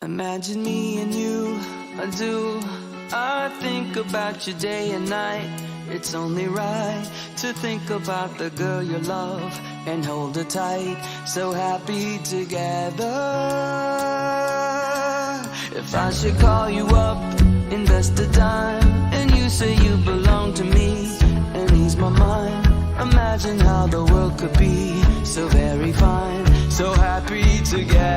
Imagine me and you, I do. I think about you day and night. It's only right to think about the girl you love and hold her tight. So happy together. If I should call you up, invest the time, and you say you belong to me and ease my mind. Imagine how the world could be so very fine, so happy together.